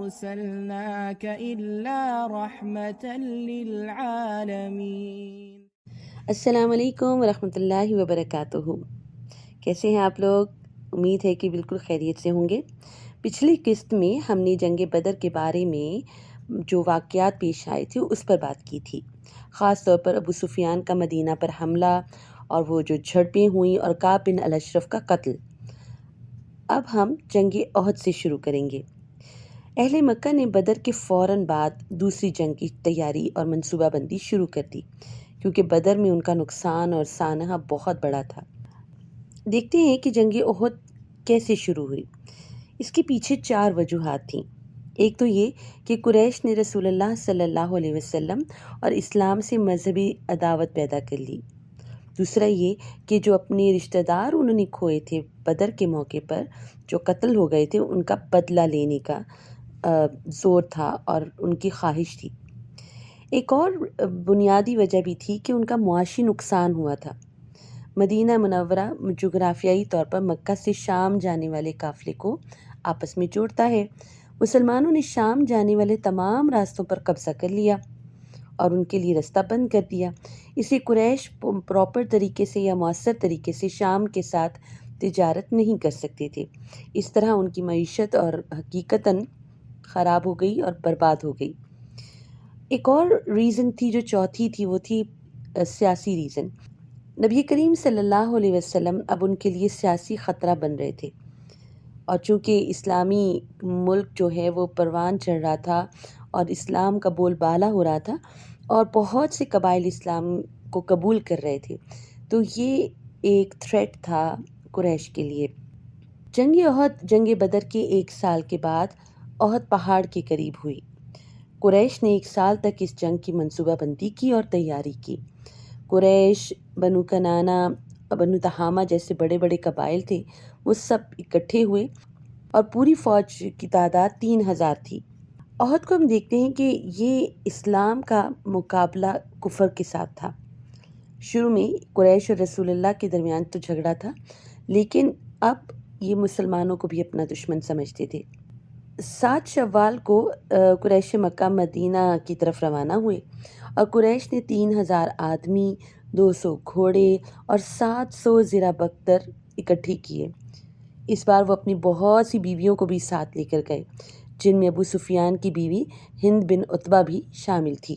أرسلناك إلا رحمة للعالمين۔ السلام علیکم ورحمۃ اللہ وبرکاتہ۔ کیسے ہیں آپ لوگ؟ امید ہے کہ بالکل خیریت سے ہوں گے۔ پچھلی قسط میں ہم نے جنگ بدر کے بارے میں جو واقعات پیش آئے تھے اس پر بات کی تھی، خاص طور پر ابو سفیان کا مدینہ پر حملہ اور وہ جو جھڑپیں ہوئیں اور کعب بن الاشرف کا قتل۔ اب ہم جنگ احد سے شروع کریں گے۔ اہل مکہ نے بدر کے فوراً بعد دوسری جنگ کی تیاری اور منصوبہ بندی شروع کر دی، کیونکہ بدر میں ان کا نقصان اور سانحہ بہت بڑا تھا۔ دیکھتے ہیں کہ جنگ احد کیسے شروع ہوئی۔ اس کے پیچھے 4 وجوہات تھیں۔ ایک تو یہ کہ قریش نے رسول اللہ صلی اللہ علیہ وسلم اور اسلام سے مذہبی عداوت پیدا کر لی۔ دوسرا یہ کہ جو اپنے رشتہ دار انہوں نے کھوئے تھے بدر کے موقع پر، جو قتل ہو گئے تھے، ان کا بدلہ لینے کا زور تھا اور ان کی خواہش تھی۔ ایک اور بنیادی وجہ بھی تھی کہ ان کا معاشی نقصان ہوا تھا۔ مدینہ منورہ جغرافیائی طور پر مکہ سے شام جانے والے قافلے کو آپس میں جوڑتا ہے۔ مسلمانوں نے شام جانے والے تمام راستوں پر قبضہ کر لیا اور ان کے لیے رستہ بند کر دیا۔ اسے قریش پراپر طریقے سے یا مؤثر طریقے سے شام کے ساتھ تجارت نہیں کر سکتے تھے۔ اس طرح ان کی معیشت اور حقیقتاً خراب ہو گئی اور برباد ہو گئی۔ ایک اور ریزن تھی جو چوتھی تھی، وہ تھی سیاسی ریزن۔ نبی کریم صلی اللہ علیہ وسلم اب ان کے لیے سیاسی خطرہ بن رہے تھے، اور چونکہ اسلامی ملک جو ہے وہ پروان چڑھ رہا تھا اور اسلام کا بول بالا ہو رہا تھا اور بہت سے قبائل اسلام کو قبول کر رہے تھے، تو یہ ایک تھریٹ تھا قریش کے لیے۔ جنگ احد جنگ بدر کے 1 سال کے بعد احد پہاڑ کے قریب ہوئی۔ قریش نے 1 سال تک اس جنگ کی منصوبہ بندی کی اور تیاری کی۔ قریش، بنو کنانہ، بنو تہامہ جیسے بڑے بڑے قبائل تھے، وہ سب اکٹھے ہوئے اور پوری فوج کی تعداد 3000 تھی۔ احد کو ہم دیکھتے ہیں کہ یہ اسلام کا مقابلہ کفر کے ساتھ تھا۔ شروع میں قریش اور رسول اللہ کے درمیان تو جھگڑا تھا، لیکن اب یہ مسلمانوں کو بھی اپنا دشمن سمجھتے تھے۔ 7 شوال کو قریش مکہ مدینہ کی طرف روانہ ہوئے اور قریش نے 3000 آدمی، 200 گھوڑے اور 700 زرہ بختر اکٹھے کیے۔ اس بار وہ اپنی بہت سی بیویوں کو بھی ساتھ لے کر گئے، جن میں ابو سفیان کی بیوی ہند بن عتبہ بھی شامل تھی۔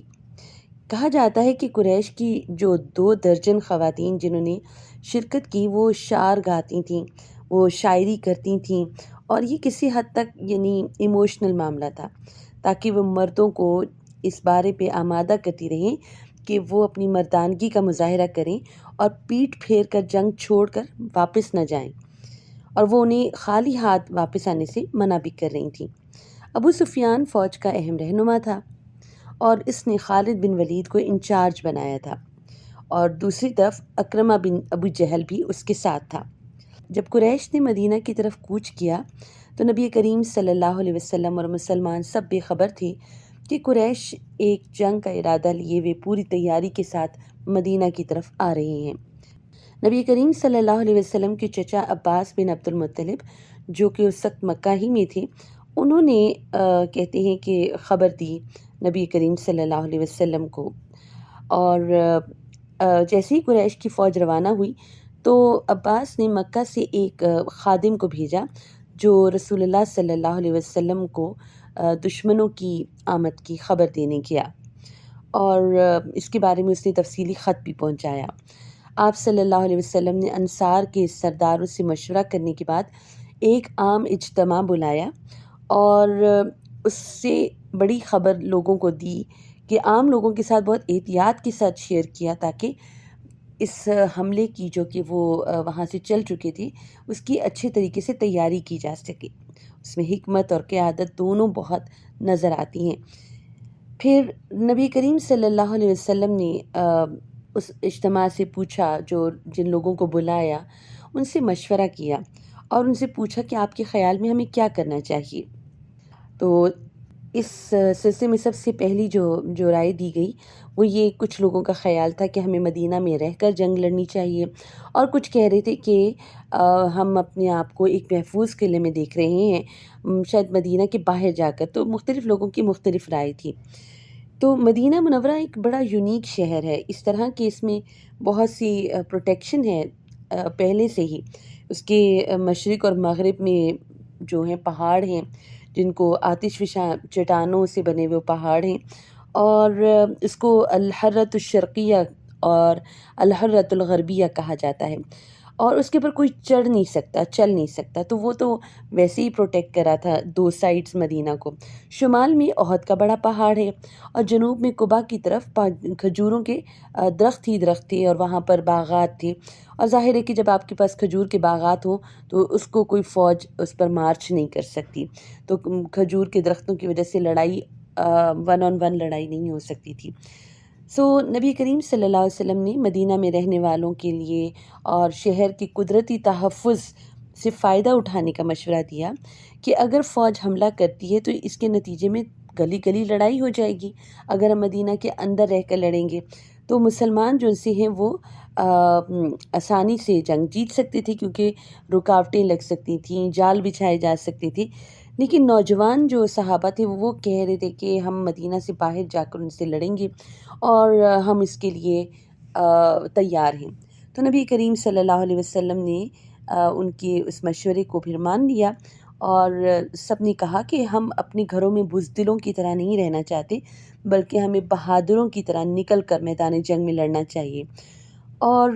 کہا جاتا ہے کہ قریش کی جو 2 درجن خواتین جنہوں نے شرکت کی، وہ شعر گاتی تھیں، وہ شاعری کرتی تھیں، اور یہ کسی حد تک یعنی ایموشنل معاملہ تھا، تاکہ وہ مردوں کو اس بارے پہ آمادہ کرتی رہیں کہ وہ اپنی مردانگی کا مظاہرہ کریں اور پیٹھ پھیر کر جنگ چھوڑ کر واپس نہ جائیں، اور وہ انہیں خالی ہاتھ واپس آنے سے منع بھی کر رہی تھیں۔ ابو سفیان فوج کا اہم رہنما تھا اور اس نے خالد بن ولید کو انچارج بنایا تھا، اور دوسری طرف اکرمہ بن ابو جہل بھی اس کے ساتھ تھا۔ جب قریش نے مدینہ کی طرف کوچ کیا تو نبی کریم صلی اللہ علیہ وسلم اور مسلمان سب بے خبر تھے کہ قریش ایک جنگ کا ارادہ لیے ہوئے پوری تیاری کے ساتھ مدینہ کی طرف آ رہے ہیں۔ نبی کریم صلی اللہ علیہ وسلم کے چچا عباس بن عبد المطلب، جو کہ اس وقت مکہ ہی میں تھے، انہوں نے کہتے ہیں کہ خبر دی نبی کریم صلی اللہ علیہ وسلم کو، اور جیسے ہی قریش کی فوج روانہ ہوئی تو عباس نے مکہ سے ایک خادم کو بھیجا جو رسول اللہ صلی اللہ علیہ وسلم کو دشمنوں کی آمد کی خبر دینے گیا، اور اس کے بارے میں اس نے تفصیلی خط بھی پہنچایا۔ آپ صلی اللہ علیہ وسلم نے انصار کے سرداروں سے مشورہ کرنے کے بعد ایک عام اجتماع بلایا اور اس سے بڑی خبر لوگوں کو دی کہ عام لوگوں کے ساتھ بہت احتیاط کے ساتھ شیئر کیا، تاکہ اس حملے کی جو کہ وہ وہاں سے چل چکے تھے اس کی اچھے طریقے سے تیاری کی جا سکے۔ اس میں حکمت اور قیادت دونوں بہت نظر آتی ہیں۔ پھر نبی کریم صلی اللہ علیہ وسلم نے اس اجتماع سے پوچھا، جن لوگوں کو بلایا ان سے مشورہ کیا اور ان سے پوچھا کہ آپ کے خیال میں ہمیں کیا کرنا چاہیے۔ تو اس سلسلے میں سب سے پہلی جو رائے دی گئی وہ یہ، کچھ لوگوں کا خیال تھا کہ ہمیں مدینہ میں رہ کر جنگ لڑنی چاہیے، اور کچھ کہہ رہے تھے کہ ہم اپنے آپ کو ایک محفوظ قلعے میں دیکھ رہے ہیں، شاید مدینہ کے باہر جا کر۔ تو مختلف لوگوں کی مختلف رائے تھی۔ تو مدینہ منورہ ایک بڑا یونیک شہر ہے، اس طرح کہ اس میں بہت سی پروٹیکشن ہے پہلے سے ہی۔ اس کے مشرق اور مغرب میں جو ہیں پہاڑ ہیں، جن کو آتش فشاں چٹانوں سے بنے ہوئے پہاڑ ہیں، اور اس کو الحرۃ الشرقیہ اور الحرۃ الغربیہ کہا جاتا ہے، اور اس کے اوپر کوئی چڑھ نہیں سکتا، چل نہیں سکتا۔ تو وہ تو ویسے ہی پروٹیکٹ کرا تھا دو سائڈز مدینہ کو۔ شمال میں احد کا بڑا پہاڑ ہے، اور جنوب میں قبا کی طرف کھجوروں کے درخت ہی درخت تھے، اور وہاں پر باغات تھے۔ اور ظاہر ہے کہ جب آپ کے پاس کھجور کے باغات ہوں تو اس کو کوئی فوج اس پر مارچ نہیں کر سکتی، تو کھجور کے درختوں کی وجہ سے لڑائی ون آن ون لڑائی نہیں ہو سکتی تھی۔ نبی کریم صلی اللہ علیہ وسلم نے مدینہ میں رہنے والوں کے لیے اور شہر کی قدرتی تحفظ سے فائدہ اٹھانے کا مشورہ دیا کہ اگر فوج حملہ کرتی ہے تو اس کے نتیجے میں گلی گلی لڑائی ہو جائے گی۔ اگر ہم مدینہ کے اندر رہ کر لڑیں گے تو مسلمان جو سے ہیں وہ آسانی سے جنگ جیت سکتے تھے، کیونکہ رکاوٹیں لگ سکتی تھیں، جال بچھائے جا سکتے تھے۔ لیکن نوجوان جو صحابہ تھے وہ کہہ رہے تھے کہ ہم مدینہ سے باہر جا کر ان سے لڑیں گے، اور ہم اس کے لیے تیار ہیں۔ تو نبی کریم صلی اللہ علیہ وسلم نے ان کے اس مشورے کو پھر مان لیا، اور سب نے کہا کہ ہم اپنے گھروں میں بزدلوں کی طرح نہیں رہنا چاہتے، بلکہ ہمیں بہادروں کی طرح نکل کر میدان جنگ میں لڑنا چاہیے۔ اور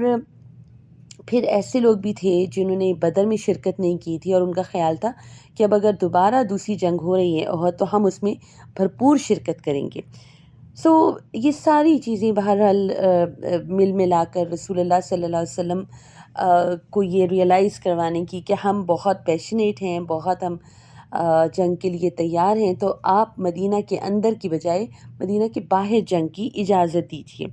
پھر ایسے لوگ بھی تھے جنہوں نے بدر میں شرکت نہیں کی تھی، اور ان کا خیال تھا کہ اب اگر دوبارہ دوسری جنگ ہو رہی ہے اور تو ہم اس میں بھرپور شرکت کریں گے۔ یہ ساری چیزیں بہرحال مل ملا کر رسول اللہ صلی اللہ علیہ وسلم کو یہ ریئلائز کروانے کی کہ ہم بہت پیشنیٹ ہیں، بہت ہم جنگ کے لیے تیار ہیں، تو آپ مدینہ کے اندر کی بجائے مدینہ کے باہر جنگ کی اجازت دیجیے۔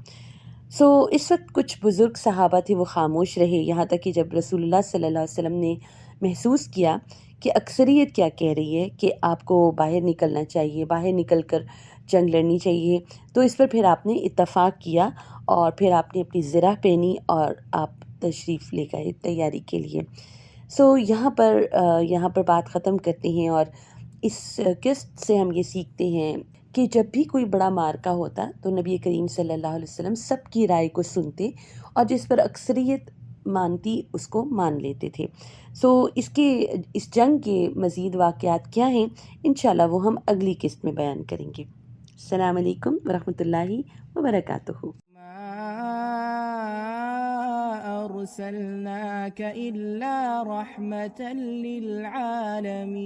اس وقت کچھ بزرگ صحابہ تھے وہ خاموش رہے، یہاں تک کہ جب رسول اللہ صلی اللہ علیہ وسلم نے محسوس کیا کہ اکثریت کیا کہہ رہی ہے کہ آپ کو باہر نکلنا چاہیے، باہر نکل کر جنگ لڑنی چاہیے، تو اس پر پھر آپ نے اتفاق کیا، اور پھر آپ نے اپنی زرہ پہنی اور آپ تشریف لے گئے تیاری کے لیے۔ یہاں پر بات ختم کرتے ہیں، اور اس قسط سے ہم یہ سیکھتے ہیں کہ جب بھی کوئی بڑا معرکہ ہوتا تو نبی کریم صلی اللہ علیہ وسلم سب کی رائے کو سنتے، اور جس پر اکثریت مانتی اس کو مان لیتے تھے۔ اس جنگ کے مزید واقعات کیا ہیں، انشاءاللہ وہ ہم اگلی قسط میں بیان کریں گے۔ السلام علیکم ورحمۃ اللہ وبرکاتہ۔ أرسلناك إلا رحمة للعالمين